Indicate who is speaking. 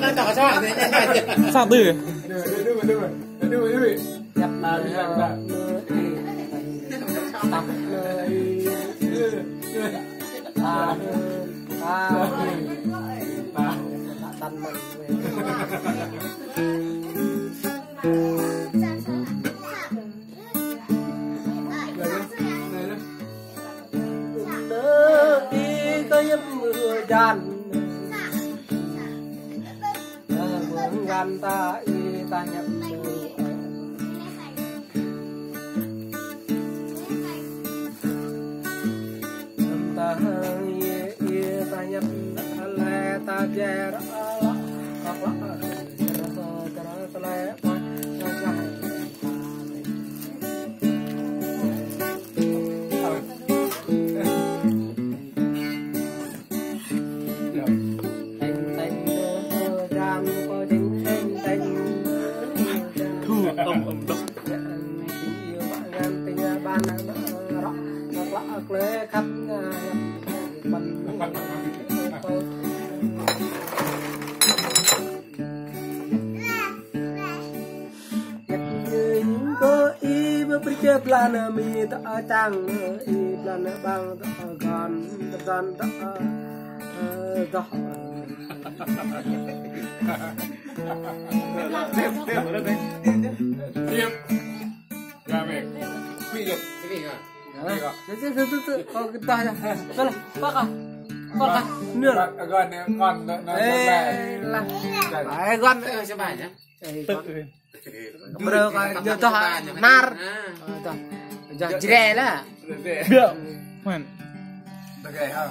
Speaker 1: Nó tỏ sao thế?
Speaker 2: Sao từ?
Speaker 3: Đưa. Nhập là tập nơi gan ta ta nhập ta ta nhập le ta che ra plan mi ta tang i plan bang ta gan ta
Speaker 1: Tiếp. Ra về. Bị được. Cái gì hả?
Speaker 3: Con cái tay ra. Rồi, bác à. Nửa là
Speaker 1: Gần con nó
Speaker 3: là phải con
Speaker 1: cho bài nhá.
Speaker 3: Bro kan yo toh nar. Toh. Jere lah.
Speaker 2: Được. Hoàn.
Speaker 1: Ok ha.